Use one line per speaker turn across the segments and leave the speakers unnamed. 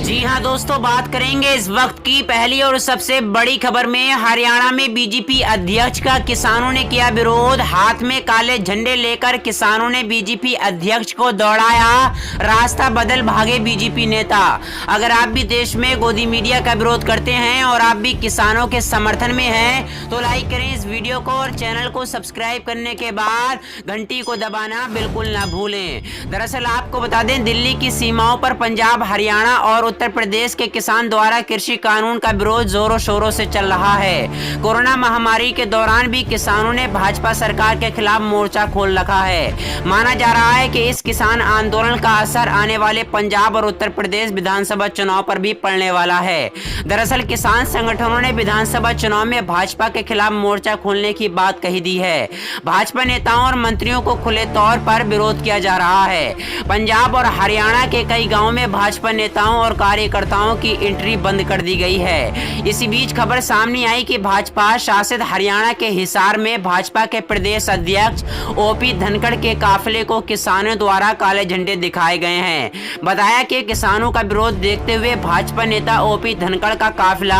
जी हां दोस्तों, बात करेंगे इस वक्त की पहली और सबसे बड़ी खबर में। हरियाणा में बीजेपी अध्यक्ष का किसानों ने किया विरोध। हाथ में काले झंडे लेकर किसानों ने बीजेपी अध्यक्ष को दौड़ाया, रास्ता बदल भागे बीजेपी नेता। अगर आप भी देश में गोदी मीडिया का विरोध करते हैं और आप भी किसानों के समर्थन में हैं तो लाइक करें इस वीडियो को और चैनल को सब्सक्राइब करने के बाद घंटी को दबाना बिल्कुल ना भूलें। दरअसल आपको बता दें, दिल्ली की सीमाओं पर पंजाब, हरियाणा और उत्तर प्रदेश के किसान द्वारा कृषि कानून का विरोध जोरों शोरों से चल रहा है। कोरोना महामारी के दौरान भी किसानों ने भाजपा सरकार के खिलाफ मोर्चा खोल रखा है। माना जा रहा है कि इस किसान आंदोलन का असर आने वाले पंजाब और उत्तर प्रदेश विधानसभा चुनाव पर भी पड़ने वाला है। दरअसल किसान संगठनों ने विधानसभा चुनाव में भाजपा के खिलाफ मोर्चा खोलने की बात कही दी है। भाजपा नेताओं और मंत्रियों को खुले तौर पर विरोध किया जा रहा है। पंजाब और हरियाणा के कई गांवों में भाजपा नेताओं और कार्यकर्ताओं की एंट्री बंद कर दी गई है। इसी बीच खबर सामने आई कि भाजपा शासित हरियाणा के हिसार में भाजपा के प्रदेश अध्यक्ष ओपी धनखड़ के काफिले को किसानों द्वारा काले झंडे दिखाए गए हैं। बताया कि किसानों का विरोध देखते हुए भाजपा नेता ओपी धनखड़ का काफिला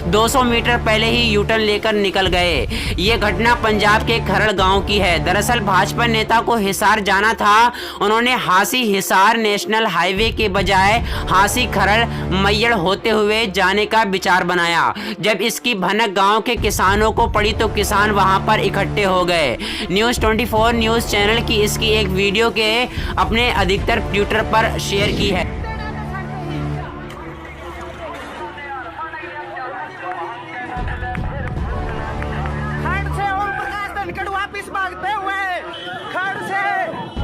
200 मीटर पहले ही यूटर्न लेकर निकल गए। ये घटना पंजाब के खरड़ गांव की है। दरअसल भाजपा नेता को हिसार जाना था। उन्होंने हांसी हिसार नेशनल हाईवे के बजाय हांसी खरड़ मैयड़ होते हुए जाने का विचार बनाया। जब इसकी भनक गांव के किसानों को पड़ी तो किसान वहां पर इकट्ठे हो गए। न्यूज़ 24 न्यूज़ चैनल की इसकी एक वीडियो के अपने अधिकतर ट्विटर पर शेयर की है।
वापिस भागते हुए खड़ से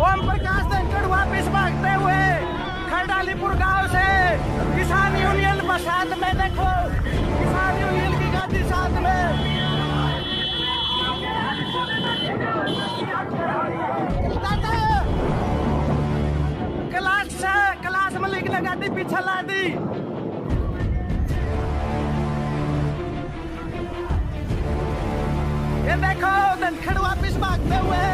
ओम प्रकाश धनखड़ वापिस भागते हुए खरडालीपुर गांव से किसान यूनियन साथ में, देखो किसान यूनियन की गाड़ी साथ में। कैलाश मलिक ने गाड़ी पीछे ला दी। ये देखो धनखड़ वापिस भागते हुए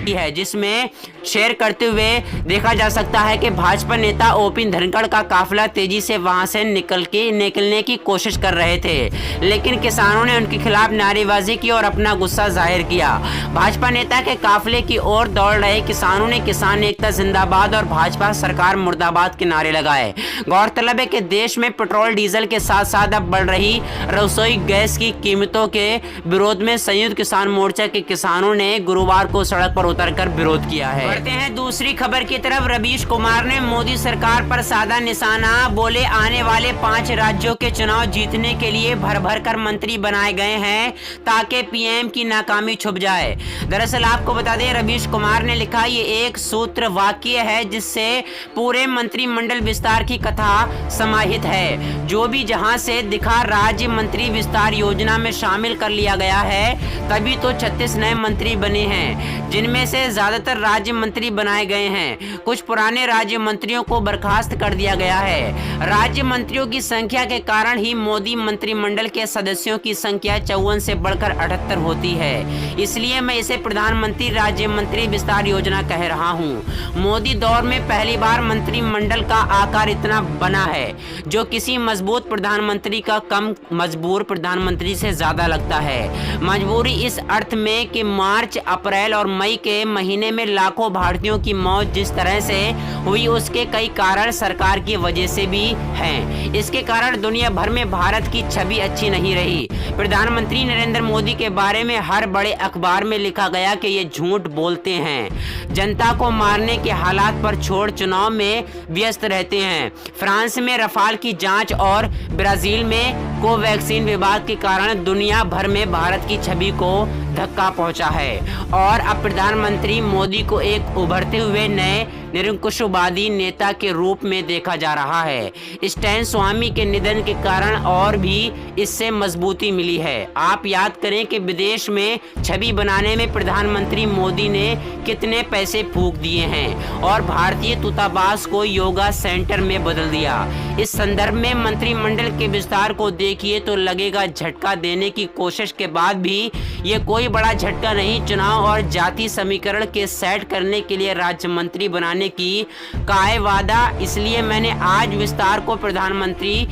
है, जिसमें शेयर करते हुए देखा जा सकता है कि भाजपा नेता ओपी धनखड़ का काफिला तेजी से वहां से निकलने की कोशिश कर रहे थे, लेकिन किसानों ने उनके खिलाफ नारेबाजी की और अपना गुस्सा जाहिर किया। भाजपा नेता के काफिले की ओर दौड़ रहे किसानों ने किसान एकता जिंदाबाद और भाजपा सरकार मुर्दाबाद के नारे लगाए। गौरतलब है कि देश में पेट्रोल डीजल के साथ साथ अब बढ़ रही रसोई गैस की कीमतों के विरोध में संयुक्त किसान मोर्चा के किसानों ने गुरुवार को सड़क पर उतरकर विरोध किया है। बढ़ते हैं दूसरी खबर की तरफ। रवीश कुमार ने मोदी सरकार पर साधा निशाना, बोले आने वाले 5 राज्यों के चुनाव जीतने के लिए भर भर कर मंत्री बनाए गए हैं ताकि पीएम की नाकामी छुप जाए। दरअसल आपको बता दें, रवीश कुमार ने लिखा ये एक सूत्र वाक्य है जिससे पूरे मंत्रिमंडल विस्तार की कथा समाहित है। जो भी जहां से दिखा राज्य मंत्री विस्तार योजना में शामिल कर लिया गया है, तभी तो 36 नए मंत्री बने हैं, जिनमें से ज्यादातर राज्य मंत्री बनाए गए हैं। कुछ पुराने राज्य मंत्रियों को बर्खास्त कर दिया गया है। राज्य मंत्रियों की संख्या के कारण ही मोदी मंत्रिमंडल के सदस्यों की संख्या 54 से बढ़कर 78 होती है। इसलिए मैं इसे प्रधानमंत्री राज्य मंत्री विस्तार योजना कह रहा हूं। मोदी दौर में पहली बार मंत्रिमंडल का आकार इतना बना है जो किसी मजबूत प्रधानमंत्री का कम मजबूर प्रधानमंत्री से ज्यादा लगता है। मजबूरी इस अर्थ में कि मार्च, अप्रैल और मई के महीने में लाखों भारतीयों की मौत जिस तरह से हुई, उसके कई कारण सरकार की वजह से भी हैं। इसके कारण दुनिया भर में भारत की छवि अच्छी नहीं रही। प्रधानमंत्री नरेंद्र मोदी के बारे में हर बड़े अखबार में लिखा गया कि ये झूठ बोलते हैं, जनता को मारने के हालात पर छोड़ चुनाव में व्यस्त रहते हैं। फ्रांस में रफाल की जांच और ब्राजील में कोवैक्सीन विवाद के कारण दुनिया भर में भारत की छवि को धक्का पहुंचा है और अब प्रधानमंत्री मोदी को एक उभरते हुए नए निरंकुशवादी नेता के रूप में देखा जा रहा है। स्टैन स्वामी के निधन के कारण और भी इससे मजबूती मिली है। आप याद करें कि विदेश में छवि बनाने में प्रधानमंत्री मोदी ने कितने पैसे फूंक दिए हैं और भारतीय दूतावास को योगा सेंटर में बदल दिया। इस संदर्भ में मंत्रिमंडल के विस्तार को देखिए तो लगेगा झटका देने की कोशिश के बाद भी ये कोई बड़ा झटका नहीं, चुनाव और जाति समीकरण के सेट करने के लिए राज्य मंत्री बनाने की काय वादा, इसलिए मैंने आज विस्तार को प्रधानमंत्री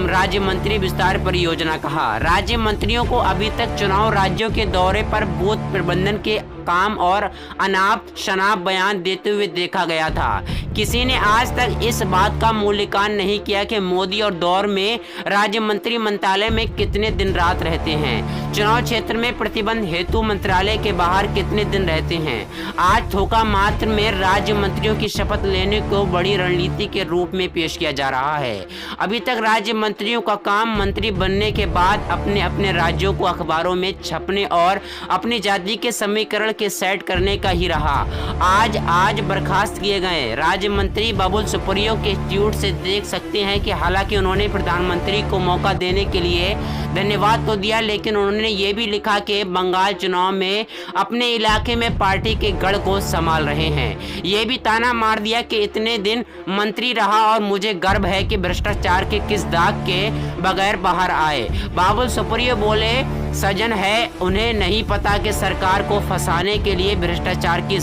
राज्य मंत्री विस्तार परियोजना कहा। राज्य मंत्रियों को अभी तक चुनाव राज्यों के दौरे पर बूथ प्रबंधन के काम और अनाप शनाप बयान देते हुए देखा गया था। किसी ने आज तक इस बात का मूल्यांकन नहीं किया कि मोदी और दौर में राज्य मंत्री मंत्रालय में कितने दिन रात रहते हैं, चुनाव क्षेत्र में प्रतिबंध हेतु मंत्रालय के बाहर कितने दिन रहते हैं। आज थोका मात्र में राज्य मंत्रियों की शपथ लेने को बड़ी रणनीति के रूप में पेश किया जा रहा है। अभी तक राज्य मंत्रियों का काम मंत्री बनने के बाद अपने अपने राज्यों को अखबारों में छपने और अपनी जाति के समीकरण के सेट करने का ही रहा। आज बर्खास्त किए गए राज्य मंत्री बाबुल सुप्रियो के ट्वीट से देख सकते हैं कि हालांकि उन्होंने प्रधानमंत्री को मौका देने के लिए धन्यवाद तो दिया, लेकिन उन्होंने ये भी लिखा कि बंगाल चुनाव में अपने इलाके में पार्टी के गढ़ को संभाल रहे हैं। ये भी ताना मार दिया कि इतने दिन मंत्री रहा और मुझे गर्व है कि भ्रष्टाचार के किस दाग के बगैर बाहर आए। बाबुल सुप्रियो बोले, सजन है, उन्हें नहीं पता कि सरकार को फंसाने के लिए भ्रष्टाचार की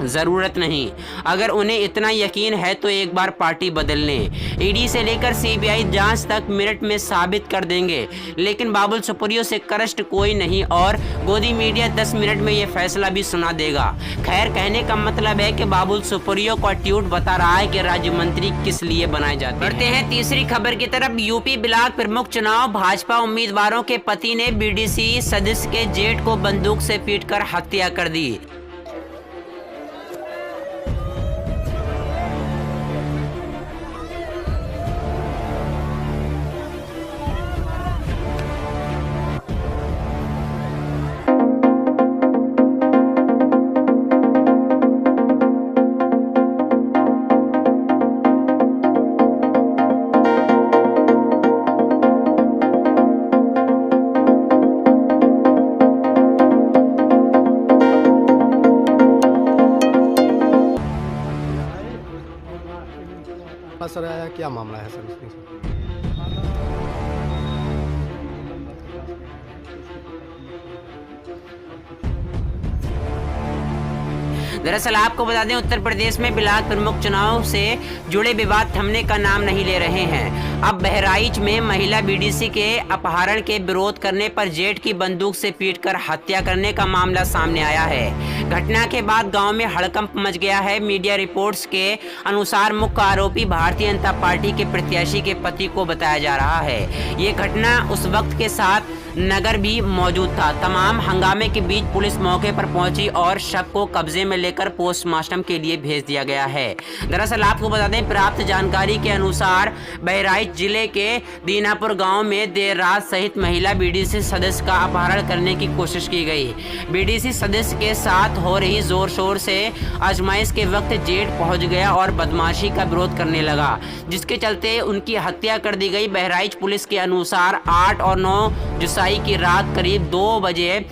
जरूरत नहीं। अगर उन्हें इतना यकीन है तो एक बार पार्टी बदल लें। ईडी से लेकर सीबीआई जांच तक मिनट में साबित कर देंगे, लेकिन बाबुल सुप्रियो से कष्ट कोई नहीं और गोदी मीडिया 10 मिनट में ये फैसला भी सुना देगा। खैर, कहने का मतलब है कि बाबुल सुप्रियो का ट्वीट बता रहा है कि राज्य मंत्री किस लिए बनाए जाते हैं। बढ़ते हैं तीसरी खबर की तरफ। यूपी ब्लॉक प्रमुख चुनाव, भाजपा उम्मीदवारों के पति ने बीडीसी सदस्य के जेठ को बंदूक से पीटकर हत्या कर दी।
सर आया, क्या मामला है सर इसमें?
दरअसल आपको बता दें, उत्तर प्रदेश में ब्लॉक प्रमुख चुनाव से जुड़े विवाद थमने का नाम नहीं ले रहे हैं। अब बहराइच में महिला बीडीसी के अपहरण के विरोध करने पर जेठ की बंदूक से पीटकर हत्या करने का मामला सामने आया है। घटना के बाद गांव में हड़कंप मच गया है। मीडिया रिपोर्ट्स के अनुसार मुख्य आरोपी भारतीय जनता पार्टी के प्रत्याशी के पति को बताया जा रहा है। ये घटना उस वक्त के साथ नगर भी मौजूद था। तमाम हंगामे के बीच पुलिस मौके पर पहुंची और शव को कब्जे में लेकर पोस्टमार्टम के लिए भेज दिया गया है। दरअसल आपको बता दें, प्राप्त जानकारी के अनुसार बहराइच जिले के दीनापुर गांव में देर रात सहित महिला बीडीसी सदस्य का अपहरण करने की कोशिश की गई। बीडीसी सदस्य के साथ हो रही जोर शोर से आजमाइश के वक्त जेठ पहुंच गया और बदमाशी का विरोध करने लगा, जिसके चलते उनकी हत्या कर दी गई। बहराइच पुलिस के अनुसार 8 और 9 जुलाई की रात करीब 2 बजे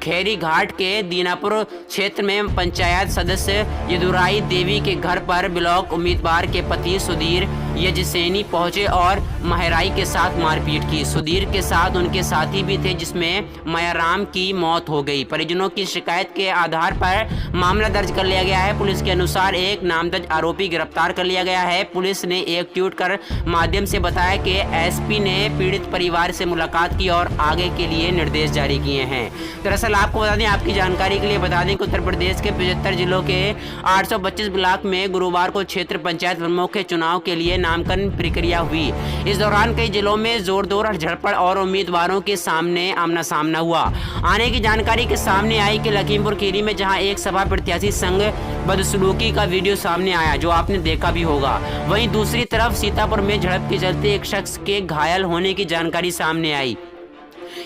खेरी घाट के दीनापुर क्षेत्र में पंचायत सदस्य यदुराई देवी के घर पर ब्लॉक उम्मीदवार के पति सुधीर यजसेनी पहुंचे और महराई के साथ मारपीट की। सुधीर के साथ उनके साथी भी थे, जिसमें मयाराम की मौत हो गई। परिजनों की शिकायत के आधार पर मामला दर्ज कर लिया गया है। पुलिस के अनुसार एक नामजद आरोपी गिरफ्तार कर लिया गया है। पुलिस ने एक ट्वीट कर माध्यम से बताया कि एसपी ने पीड़ित परिवार से मुलाकात की और आगे के लिए निर्देश जारी किए हैं। दरअसल आपको बता दें, आपकी जानकारी के लिए बता दें कि उत्तर प्रदेश के 75 जिलों के 825 ब्लॉक में गुरुवार को क्षेत्र पंचायत प्रमुख के चुनाव के लिए नामांकन प्रक्रिया हुई। इस दौरान कई जिलों में जोरदार झड़प और उम्मीदवारों के सामने आमना सामना हुआ। आने की जानकारी के सामने आई कि लखीमपुर खीरी में जहां एक सपा प्रत्याशी संग बदसलूकी का वीडियो सामने आया, जो आपने देखा भी होगा, वहीं दूसरी तरफ सीतापुर में झड़प के चलते एक शख्स के घायल होने की जानकारी सामने आई।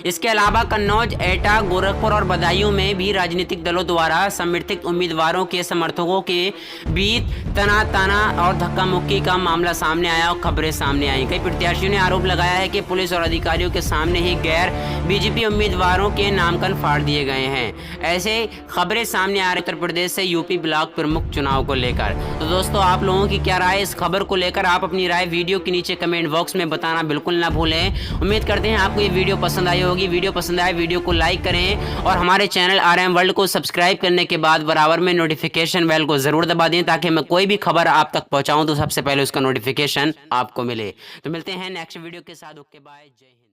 इसके अलावा कन्नौज, एटा, गोरखपुर और बदायूं में भी राजनीतिक दलों द्वारा समर्थित उम्मीदवारों के समर्थकों के बीच तना और धक्का मुक्की का मामला सामने आया और खबरें सामने आई। कई प्रत्याशियों ने आरोप लगाया है कि पुलिस और अधिकारियों के सामने ही गैर बीजेपी उम्मीदवारों के नामांकन फाड़ दिए गए हैं। ऐसे खबरें सामने आ रही उत्तर प्रदेश से यूपी ब्लॉक प्रमुख चुनाव को लेकर। तो दोस्तों, आप लोगों की क्या राय इस खबर को लेकर? आप अपनी राय वीडियो के नीचे कमेंट बॉक्स में बताना बिल्कुल ना भूलें। उम्मीद करते हैं आपको ये वीडियो पसंद आई होगी। वीडियो पसंद आए वीडियो को लाइक करें और हमारे चैनल RM वर्ल्ड को सब्सक्राइब करने के बाद बराबर में नोटिफिकेशन बेल को ज़रूर दबा दें ताकि मैं कोई भी खबर आप तक पहुँचाऊँ तो सबसे पहले उसका नोटिफिकेशन आपको मिले। तो मिलते हैं नेक्स्ट वीडियो के साथ। ओके बाय, जय हिंद।